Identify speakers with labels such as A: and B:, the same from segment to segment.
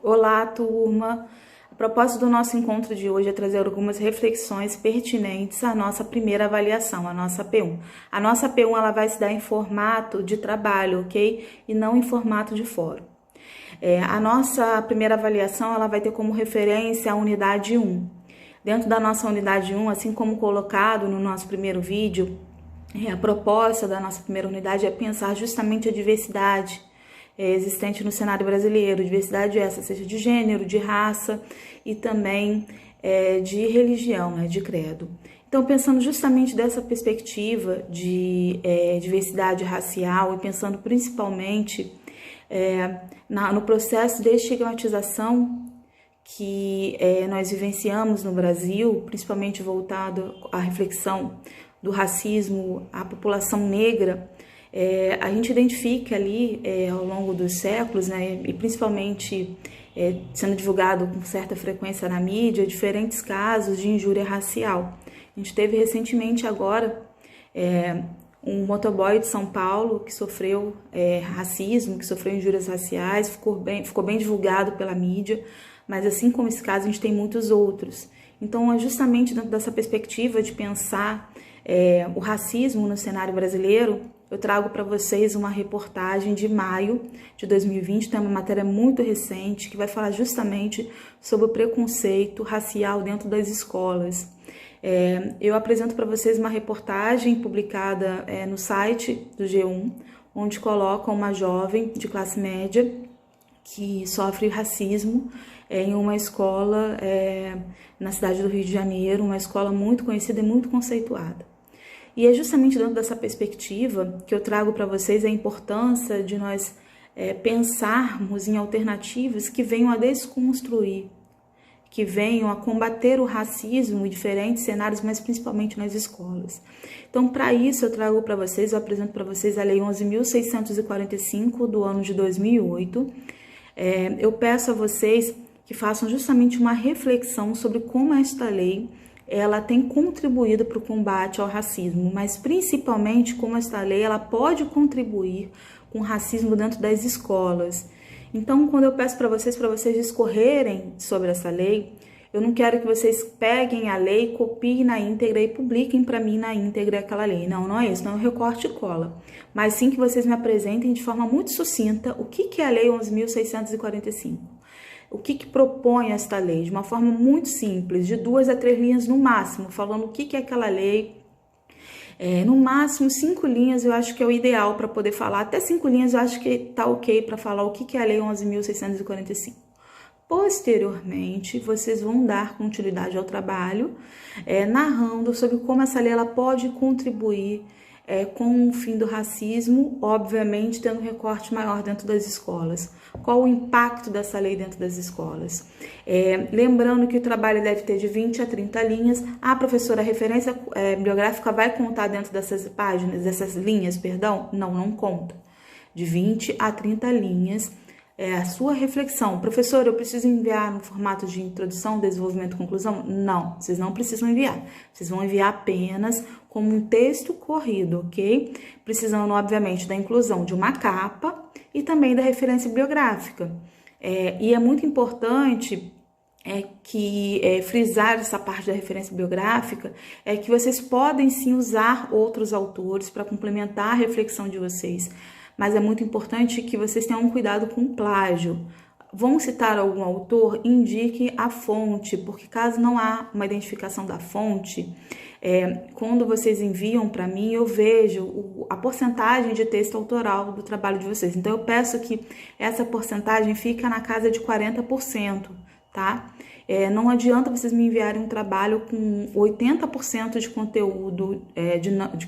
A: Olá, turma! A propósito do nosso encontro de hoje é trazer algumas reflexões pertinentes à nossa primeira avaliação, a nossa P1. A nossa P1 ela vai se dar em formato de trabalho, ok? E não em formato de fórum. A nossa primeira avaliação ela vai ter como referência a unidade 1. Dentro da nossa unidade 1, assim como colocado no nosso primeiro vídeo, a proposta da nossa primeira unidade é pensar justamente a diversidade existente no cenário brasileiro, diversidade essa, seja de gênero, de raça e também de religião, de credo. Então, pensando justamente dessa perspectiva de diversidade racial e pensando principalmente no processo de estigmatização que nós vivenciamos no Brasil, principalmente voltado à reflexão do racismo à população negra, a gente identifica ali ao longo dos séculos, e principalmente sendo divulgado com certa frequência na mídia, diferentes casos de injúria racial. A gente teve recentemente agora um motoboy de São Paulo que sofreu racismo, que sofreu injúrias raciais, ficou bem divulgado pela mídia, mas assim como esse caso a gente tem muitos outros. Então é justamente dentro dessa perspectiva de pensar o racismo no cenário brasileiro, eu trago para vocês uma reportagem de maio de 2020, tem uma matéria muito recente que vai falar justamente sobre o preconceito racial dentro das escolas. Eu apresento para vocês uma reportagem publicada no site do G1, onde coloca uma jovem de classe média que sofre racismo em uma escola na cidade do Rio de Janeiro, uma escola muito conhecida e muito conceituada. E é justamente dentro dessa perspectiva que eu trago para vocês a importância de nós pensarmos em alternativas que venham a desconstruir, que venham a combater o racismo em diferentes cenários, mas principalmente nas escolas. Então, para isso, eu apresento para vocês a Lei 11.645 do ano de 2008. Eu peço a vocês que façam justamente uma reflexão sobre como esta lei ela tem contribuído para o combate ao racismo, mas principalmente como esta lei ela pode contribuir com o racismo dentro das escolas. Então, quando eu peço para vocês discorrerem sobre essa lei, eu não quero que vocês peguem a lei, copiem na íntegra e publiquem para mim na íntegra aquela lei. Não é isso, não é um recorte e cola. Mas sim que vocês me apresentem de forma muito sucinta o que é a Lei 11.645. O que propõe esta lei? De uma forma muito simples, de 2 a 3 linhas no máximo, falando o que é aquela lei. No máximo 5 linhas eu acho que é o ideal para poder falar. Até 5 linhas eu acho que está ok para falar o que é a Lei 11.645. Posteriormente, vocês vão dar continuidade ao trabalho, narrando sobre como essa lei ela pode contribuir com o fim do racismo, obviamente tendo um recorte maior dentro das escolas. Qual o impacto dessa lei dentro das escolas? Lembrando que o trabalho deve ter de 20 a 30 linhas. A professora referência bibliográfica vai contar dentro dessas páginas, dessas linhas, perdão? Não conta. De 20 a 30 linhas. A sua reflexão. Professor, eu preciso enviar no formato de introdução, desenvolvimento e conclusão? Não, vocês não precisam enviar. Vocês vão enviar apenas como um texto corrido, ok? Precisando, obviamente, da inclusão de uma capa e também da referência bibliográfica. E é muito importante frisar essa parte da referência bibliográfica, que vocês podem sim usar outros autores para complementar a reflexão de vocês. Mas é muito importante que vocês tenham cuidado com o plágio. Vão citar algum autor? Indique a fonte, porque caso não há uma identificação da fonte, quando vocês enviam para mim, eu vejo a porcentagem de texto autoral do trabalho de vocês. Então, eu peço que essa porcentagem fique na casa de 40%, tá? Não adianta vocês me enviarem um trabalho com 80% de conteúdo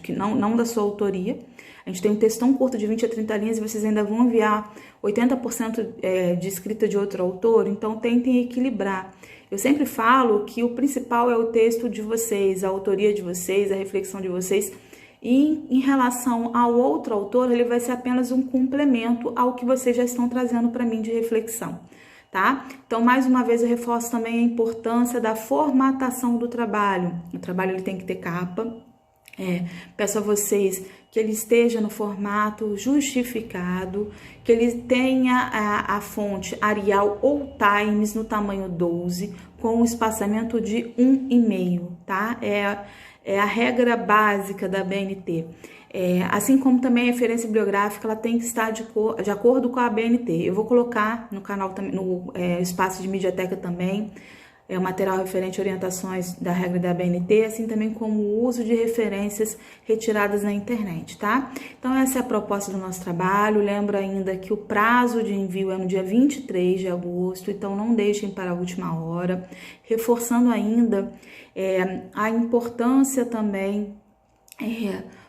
A: que não da sua autoria. A gente tem um texto tão curto de 20 a 30 linhas e vocês ainda vão enviar 80% de escrita de outro autor, então tentem equilibrar. Eu sempre falo que o principal é o texto de vocês, a autoria de vocês, a reflexão de vocês, e em relação ao outro autor, ele vai ser apenas um complemento ao que vocês já estão trazendo para mim de reflexão. Tá? Então, mais uma vez, eu reforço também a importância da formatação do trabalho. O trabalho ele tem que ter capa, Peço a vocês que ele esteja no formato justificado, que ele tenha a fonte Arial ou Times no tamanho 12, com um espaçamento de 1,5, tá? É a regra básica da BNT. Assim como também a referência bibliográfica, ela tem que estar de acordo com a BNT. Eu vou colocar no canal, no espaço de Mediateca também, o material referente a orientações da regra da BNT, assim também como o uso de referências retiradas na internet, tá? Então, essa é a proposta do nosso trabalho. Lembro ainda que o prazo de envio é no dia 23 de agosto, então não deixem para a última hora. Reforçando ainda a importância também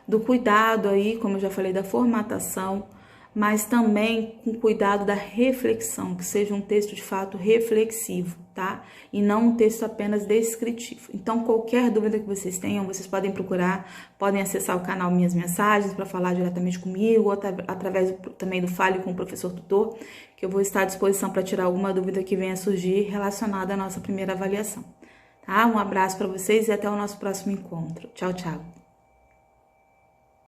A: do cuidado aí, como eu já falei, da formatação, mas também com cuidado da reflexão, que seja um texto de fato reflexivo, tá? E não um texto apenas descritivo. Então, qualquer dúvida que vocês tenham, vocês podem procurar, podem acessar o canal Minhas Mensagens para falar diretamente comigo, ou através também do Fale com o Professor Tutor, que eu vou estar à disposição para tirar alguma dúvida que venha surgir relacionada à nossa primeira avaliação. Tá? Um abraço para vocês e até o nosso próximo encontro. Tchau, tchau.